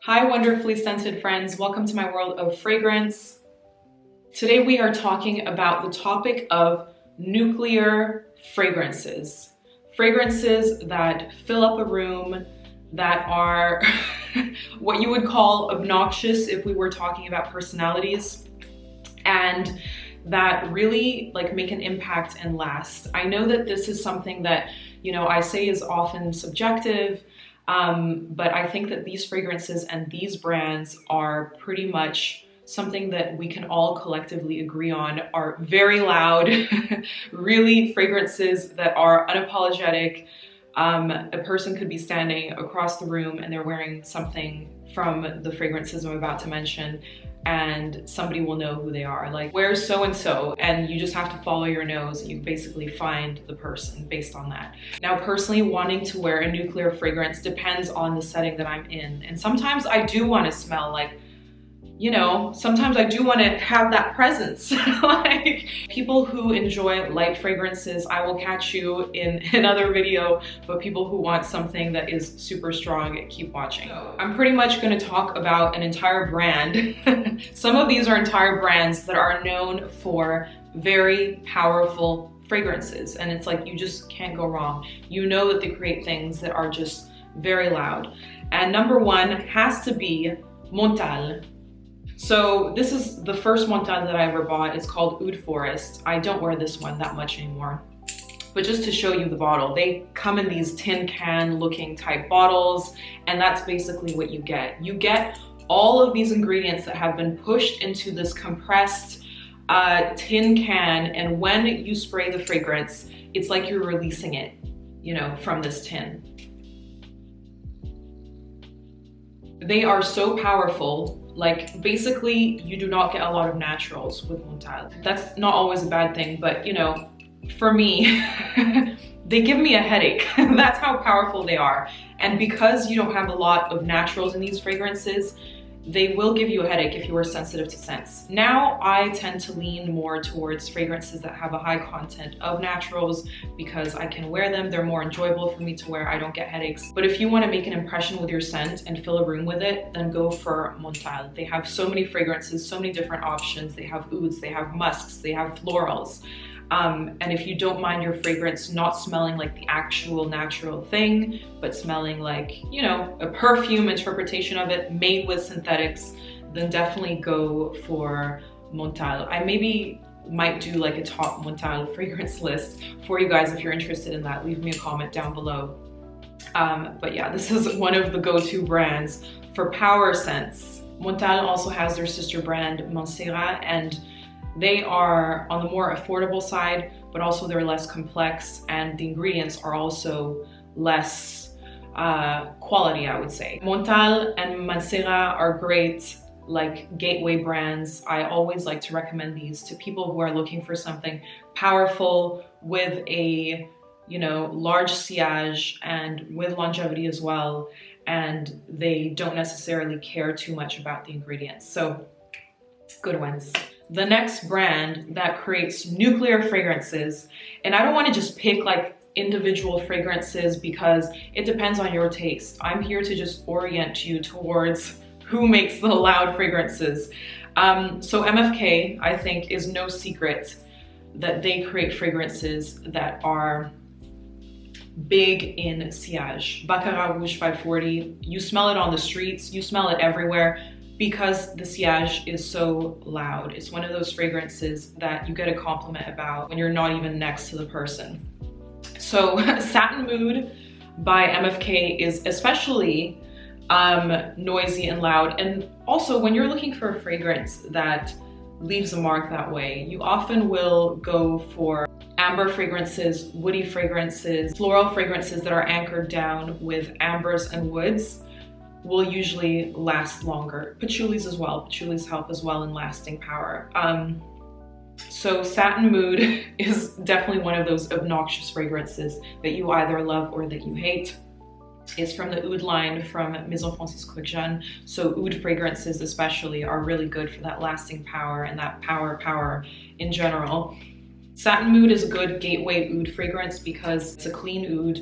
Hi, wonderfully scented friends. Welcome to my world of fragrance. Today we are talking about the topic of nuclear fragrances. Fragrances that fill up a room, that are what you would call obnoxious if we were talking about personalities, and that really make an impact and last. I know that this is something that, I say is often subjective, but I think that these fragrances and these brands are pretty much something that we can all collectively agree on are very loud, really fragrances that are unapologetic. A person could be standing across the room and they're wearing something from the fragrances I'm about to mention, and somebody will know who they are. Like, where's so-and-so? And you just have to follow your nose. You basically find the person based on that. Now, personally, wanting to wear a nuclear fragrance depends on the setting that I'm in. And sometimes I do want to smell like, sometimes I do want to have that presence. Like, people who enjoy light fragrances, I will catch you in another video, but people who want something that is super strong, keep watching. So, I'm pretty much going to talk about an entire brand. Some of these are entire brands that are known for very powerful fragrances, and it's like you just can't go wrong. You know that they create things that are just very loud. And number one has to be Montale. So this is the first Montale that I ever bought. It's called Oud Forest. I don't wear this one that much anymore. But just to show you the bottle, they come in these tin can looking type bottles, and that's basically what you get. You get all of these ingredients that have been pushed into this compressed tin can, and when you spray the fragrance, it's like you're releasing it, from this tin. They are so powerful. Like, basically, you do not get a lot of naturals with Montale. That's not always a bad thing, but for me, they give me a headache. That's how powerful they are. And because you don't have a lot of naturals in these fragrances, they will give you a headache if you are sensitive to scents. Now, I tend to lean more towards fragrances that have a high content of naturals because I can wear them. They're more enjoyable for me to wear. I don't get headaches. But if you want to make an impression with your scent and fill a room with it, then go for Montale. They have so many fragrances, so many different options. They have ouds, they have musks, they have florals. And if you don't mind your fragrance not smelling like the actual natural thing, but smelling like, a perfume interpretation of it made with synthetics, then definitely go for Montale. I maybe might do like a top Montale fragrance list for you guys. If you're interested in that, leave me a comment down below. But yeah, this is one of the go-to brands for power scents. Montale also has their sister brand Mancera, and they are on the more affordable side, but also they're less complex, and the ingredients are also less quality, I would say. Montale and Mancera are great, like, gateway brands. I always like to recommend these to people who are looking for something powerful with a, large sillage and with longevity as well, and they don't necessarily care too much about the ingredients. So, good ones. The next brand that creates nuclear fragrances, and I don't want to just pick like individual fragrances because it depends on your taste. I'm here to just orient you towards who makes the loud fragrances. So MFK, I think, is no secret that they create fragrances that are big in sillage. Baccarat Rouge 540, you smell it on the streets, you smell it everywhere, because the sillage is so loud. It's one of those fragrances that you get a compliment about when you're not even next to the person. So Satin Mood by MFK is especially noisy and loud. And also, when you're looking for a fragrance that leaves a mark that way, you often will go for amber fragrances, woody fragrances, floral fragrances that are anchored down with ambers and woods will usually last longer. Patchoulis as well. Patchoulis help as well in lasting power. So Satin Mood is definitely one of those obnoxious fragrances that you either love or that you hate. It's from the Oud line from Maison Kurkdjian. So Oud fragrances especially are really good for that lasting power and that power in general. Satin Mood is a good gateway oud fragrance because it's a clean oud.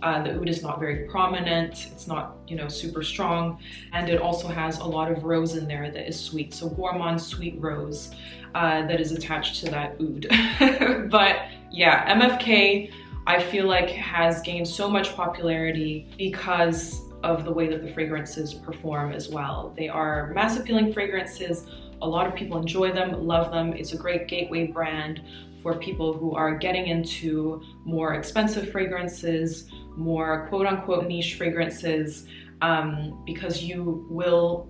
The oud is not very prominent. It's not, you know, super strong. And it also has a lot of rose in there that is sweet. So gourmand sweet rose that is attached to that oud. But yeah, MFK, I feel like has gained so much popularity because of the way that the fragrances perform as well. They are mass appealing fragrances. A lot of people enjoy them, love them. It's a great gateway brand for people who are getting into more expensive fragrances, more quote-unquote niche fragrances, because you will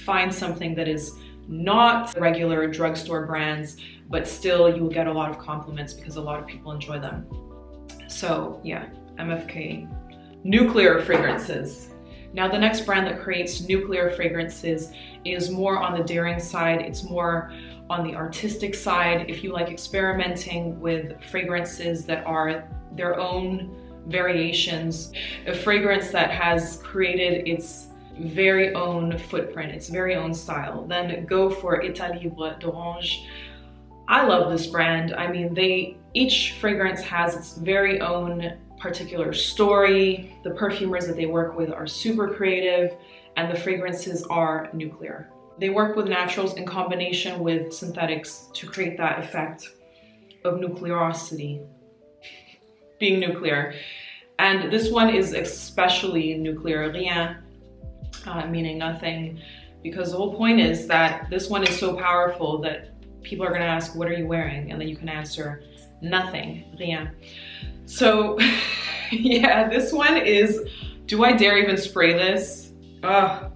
find something that is not regular drugstore brands, but still you will get a lot of compliments because a lot of people enjoy them. So yeah, MFK. Nuclear fragrances. Now the next brand that creates nuclear fragrances is more on the daring side. It's more on the artistic side. If you like experimenting with fragrances that are their own variations, a fragrance that has created its very own footprint, its very own style, then go for Etat Libre d'Orange. I love this brand. I mean, each fragrance has its very own particular story. The perfumers that they work with are super creative, and the fragrances are nuclear. They work with naturals in combination with synthetics to create that effect of nucleosity, being nuclear. And this one is especially nuclear, Rien, meaning nothing, because the whole point is that this one is so powerful that people are gonna ask, what are you wearing? And then you can answer, nothing, Rien. So yeah, this one is, do I dare even spray this? Ugh.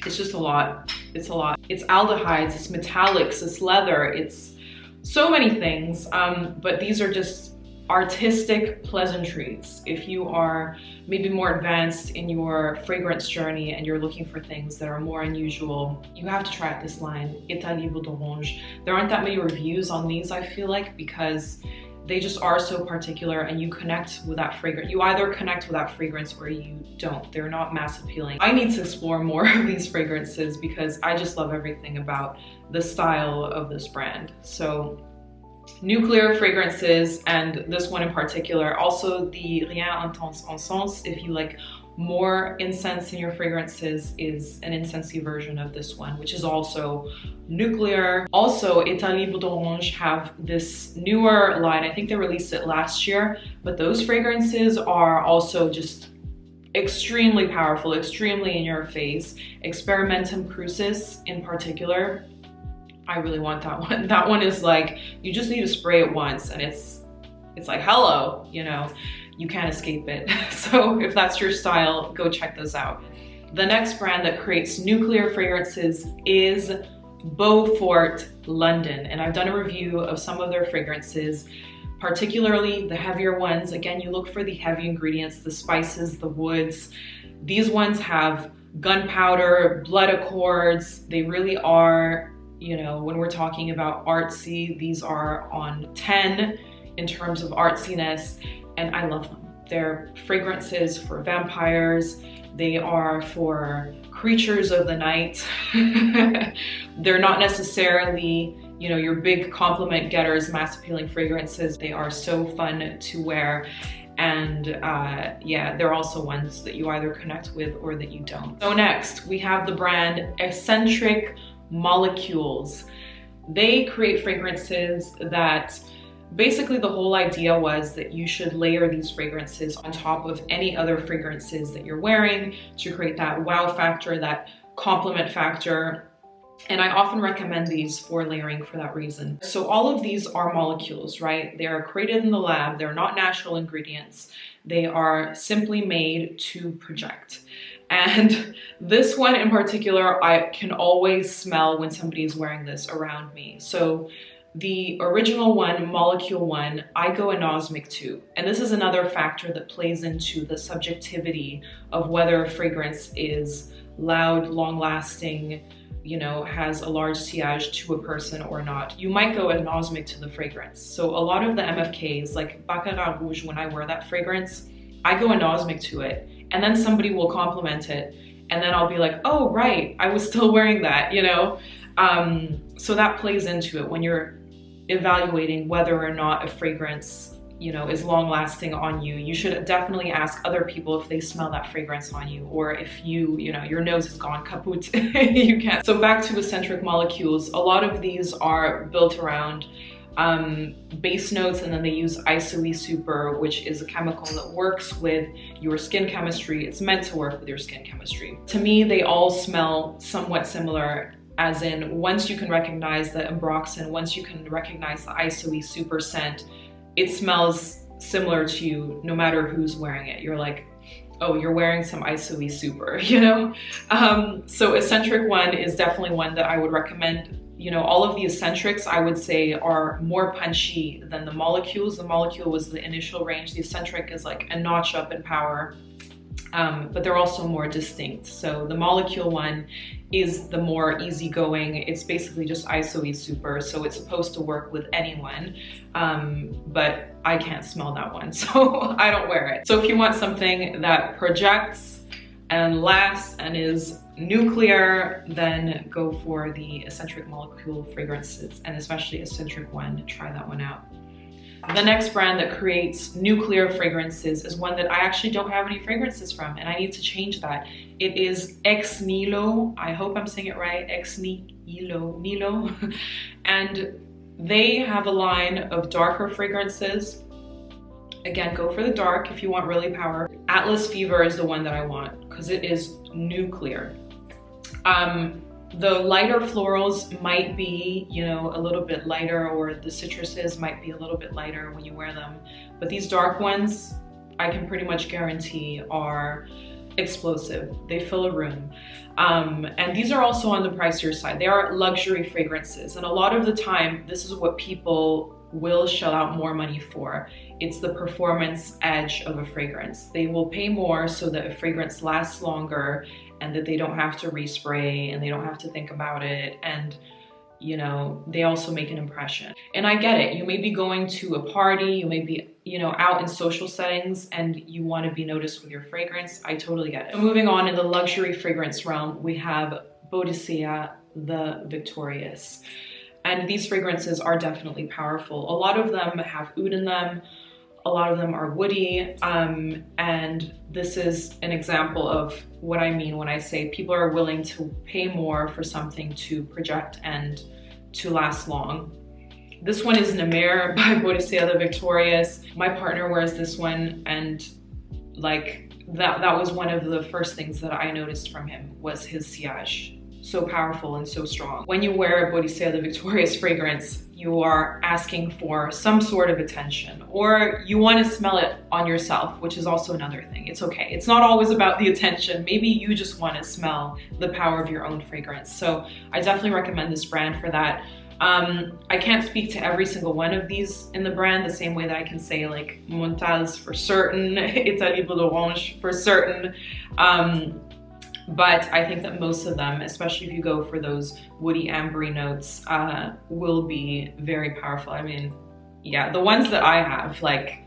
It's just a lot. It's a lot. It's aldehydes, it's metallics, it's leather, it's so many things. But these are just artistic pleasantries. If you are maybe more advanced in your fragrance journey and you're looking for things that are more unusual, you have to try out this line, Etat Libre d'Orange. There aren't that many reviews on these, I feel like, because they just are so particular and you connect with that fragrance. You either connect with that fragrance or you don't. They're not mass appealing. I need to explore more of these fragrances because I just love everything about the style of this brand. So nuclear fragrances, and this one in particular, also the Rien Intense Incense, if you like more incense in your fragrances, is an incensey version of this one, which is also nuclear. Also, Etat Libre d'Orange have this newer line. I think they released it last year, but those fragrances are also just extremely powerful, extremely in your face. Experimentum Crucis in particular, I really want that one. That one is like, you just need to spray it once and it's like, hello, you know, you can't escape it. So if that's your style, go check those out. The next brand that creates nuclear fragrances is Beaufort London. And I've done a review of some of their fragrances, particularly the heavier ones. Again, you look for the heavy ingredients, the spices, the woods. These ones have gunpowder, blood accords. They really are, you know, when we're talking about artsy, these are on 10 in terms of artsiness, and I love them. They're fragrances for vampires. They are for creatures of the night. They're not necessarily, you know, your big compliment getters, mass appealing fragrances. They are so fun to wear. And yeah, they're also ones that you either connect with or that you don't. So next, we have the brand Escentric Molecules. They create fragrances that basically the whole idea was that you should layer these fragrances on top of any other fragrances that you're wearing to create that wow factor, that compliment factor. And I often recommend these for layering for that reason. So all of these are molecules, right? They are created in the lab. They're not natural ingredients. They are simply made to project. And this one in particular, I can always smell when somebody is wearing this around me. So the original one, Molecule 1, I go anosmic to. And this is another factor that plays into the subjectivity of whether a fragrance is loud, long-lasting, you know, has a large sillage to a person or not. You might go anosmic to the fragrance. So a lot of the MFKs, like Baccarat Rouge, when I wear that fragrance, I go anosmic to it. And then somebody will compliment it. And then I'll be like, oh, right, I was still wearing that, you know? So that plays into it when you're evaluating whether or not a fragrance you know, is long lasting on you. You should definitely ask other people if they smell that fragrance on you, or if you know, your nose has gone kaput, you can't. So back to eccentric molecules. A lot of these are built around base notes, and then they use isoe super, which is a chemical that works with your skin chemistry. It's meant to work with your skin chemistry. To me, they all smell somewhat similar, as in, once you can recognize the ambroxan, once you can recognize the isoe super scent, it smells similar to you no matter who's wearing it. You're like, oh, you're wearing some isoe super, you know? So Escentric one is definitely one that I would recommend. You know, all of the Escentrics, I would say, are more punchy than the molecules. The molecule was the initial range. The Escentric is like a notch up in power, but they're also more distinct. So the molecule one is the more easygoing. It's basically just isoe super, so it's supposed to work with anyone, but I can't smell that one, so I don't wear it. So if you want something that projects and lasts and is nuclear, then go for the Escentric molecule fragrances, and especially Escentric one. Try that one out. The next brand that creates nuclear fragrances is one that I actually don't have any fragrances from, and I need to change that. It is Nihilo. I hope I'm saying it right. Nihilo. And they have a line of darker fragrances. Again, go for the dark if you want really power. Atlas Fever is the one that I want because it is nuclear. The lighter florals might be, you know, a little bit lighter, or the citruses might be a little bit lighter when you wear them. But these dark ones, I can pretty much guarantee are explosive. They fill a room. And these are also on the pricier side. They are luxury fragrances. And a lot of the time, this is what people will shell out more money for. It's the performance edge of a fragrance. They will pay more so that a fragrance lasts longer, and that they don't have to respray, and they don't have to think about it, and you know, they also make an impression. And I get it. You may be going to a party, you may be, you know, out in social settings, and you want to be noticed with your fragrance. I totally get it. So moving on in the luxury fragrance realm, we have Boadicea the Victorious. And these fragrances are definitely powerful. A lot of them have oud in them. A lot of them are woody, and this is an example of what I mean when I say people are willing to pay more for something to project and to last long. This one is Nemer by Boadicea the Victorious. My partner wears this one, and like that was one of the first things that I noticed from him was his sillage. So powerful and so strong. When you wear a Boadicea the Victorious fragrance, you are asking for some sort of attention, or you want to smell it on yourself, which is also another thing. It's okay. It's not always about the attention. Maybe you just want to smell the power of your own fragrance. So I definitely recommend this brand for that. I can't speak to every single one of these in the brand the same way that I can say like Montale's for certain, Etat Libre for certain. But I think that most of them, especially if you go for those woody ambery notes, will be very powerful. I mean, yeah, the ones that I have, like,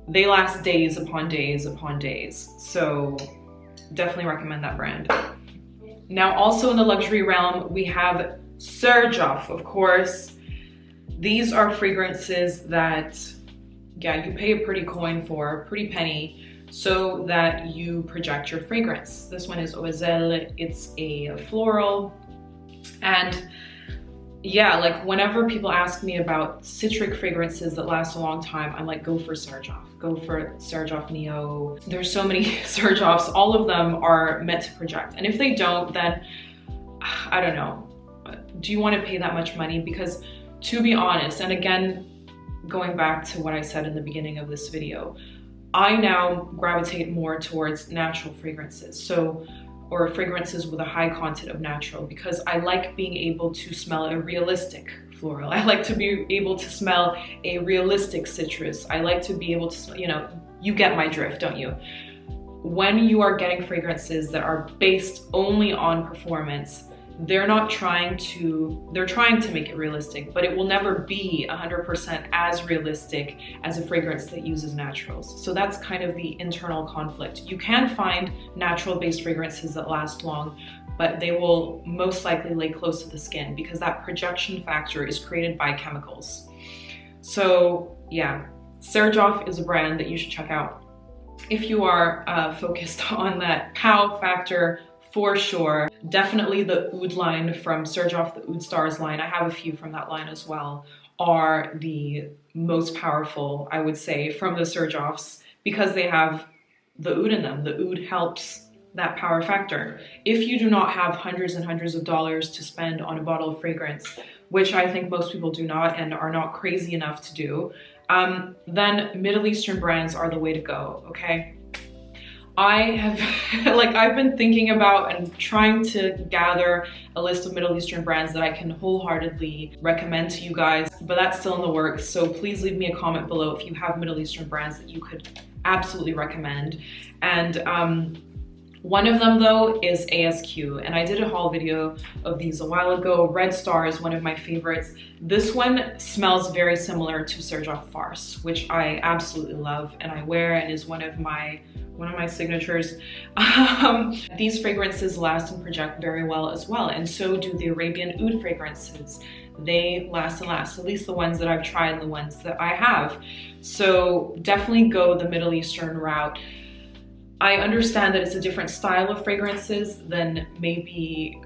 they last days upon days upon days. So definitely recommend that brand. Now, also in the luxury realm, we have Xerjoff, of course. These are fragrances that, yeah, you pay a pretty coin for, a pretty penny, so that you project your fragrance. This one is Oesel. It's a floral. And yeah, like whenever people ask me about citric fragrances that last a long time, I'm like, go for Xerjoff. Go for Xerjoff Neo. There's so many Xerjoffs. All of them are meant to project. And if they don't, then I don't know. Do you want to pay that much money? Because to be honest, and again, going back to what I said in the beginning of this video, I now gravitate more towards natural fragrances, or fragrances with a high content of natural, because I like being able to smell a realistic floral. I like to be able to smell a realistic citrus. I like to be able to smell, you know, you get my drift, don't you? When you are getting fragrances that are based only on performance, they're trying to make it realistic, but it will never be 100% as realistic as a fragrance that uses naturals. So that's kind of the internal conflict. You can find natural-based fragrances that last long, but they will most likely lay close to the skin because that projection factor is created by chemicals. So yeah, Xerjoff is a brand that you should check out if you are focused on that pow factor, for sure. Definitely the Oud line from Xerjoff, the Oud Stars line, I have a few from that line as well, are the most powerful, I would say, from the Xerjoffs, because they have the Oud in them. The Oud helps that power factor. If you do not have hundreds and hundreds of dollars to spend on a bottle of fragrance, which I think most people do not and are not crazy enough to do, then Middle Eastern brands are the way to go, okay? I have, I've been thinking about and trying to gather a list of Middle Eastern brands that I can wholeheartedly recommend to you guys, but that's still in the works. So please leave me a comment below if you have Middle Eastern brands that you could absolutely recommend. And one of them though is ASQ, and I did a haul video of these a while ago. Red Star is one of my favorites. This one smells very similar to Xerjoff Farce, which I absolutely love and I wear and is one of my signatures. These fragrances last and project very well as well, and so do the Arabian Oud fragrances. They last and last, at least the ones that I've tried and the ones that I have. So definitely go the Middle Eastern route. I understand that it's a different style of fragrances than maybe,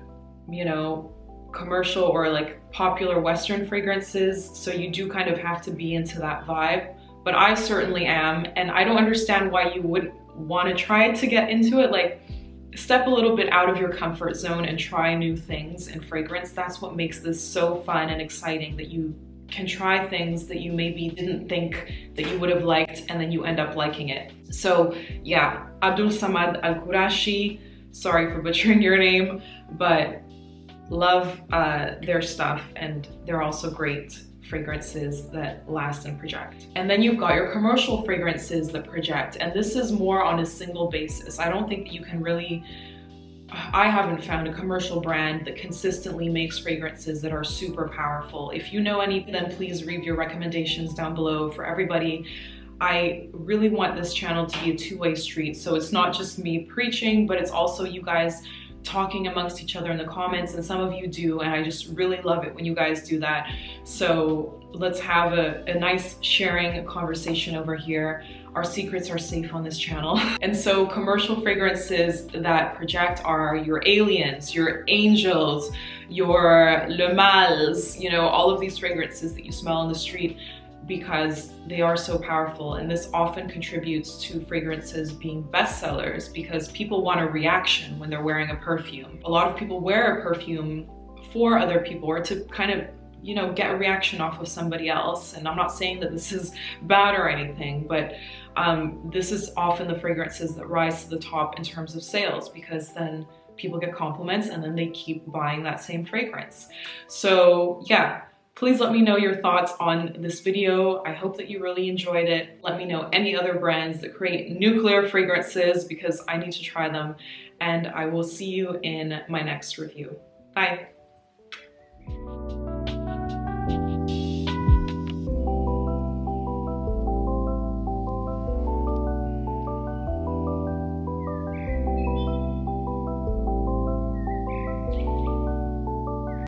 you know, commercial or like popular Western fragrances. So you do kind of have to be into that vibe, but I certainly am. And I don't understand why you would want to try to get into it. Like, step a little bit out of your comfort zone and try new things in fragrance. That's what makes this so fun and exciting, that you can try things that you maybe didn't think that you would have liked and then you end up liking it. So yeah, Abdul Samad Al Qurashi, sorry for butchering your name, but love their stuff, and they're also great fragrances that last and project. And then you've got your commercial fragrances that project, and this is more on a single basis. I don't think that you can really, I haven't found a commercial brand that consistently makes fragrances that are super powerful. If you know any, then please leave your recommendations down below for everybody. I really want this channel to be a two-way street, so it's not just me preaching, but it's also you guys talking amongst each other in the comments, and some of you do, and I just really love it when you guys do that. So let's have a nice sharing conversation over here. Our secrets are safe on this channel. And so commercial fragrances that project are your aliens, your angels, your le mals, you know, all of these fragrances that you smell on the street, because they are so powerful. And this often contributes to fragrances being bestsellers, because people want a reaction when they're wearing a perfume. A lot of people wear a perfume for other people, or to kind of, you know, get a reaction off of somebody else. And I'm not saying that this is bad or anything, but this is often the fragrances that rise to the top in terms of sales, because then people get compliments and then they keep buying that same fragrance. So yeah, please let me know your thoughts on this video. I hope that you really enjoyed it. Let me know any other brands that create nuclear fragrances, because I need to try them. And I will see you in my next review. Bye.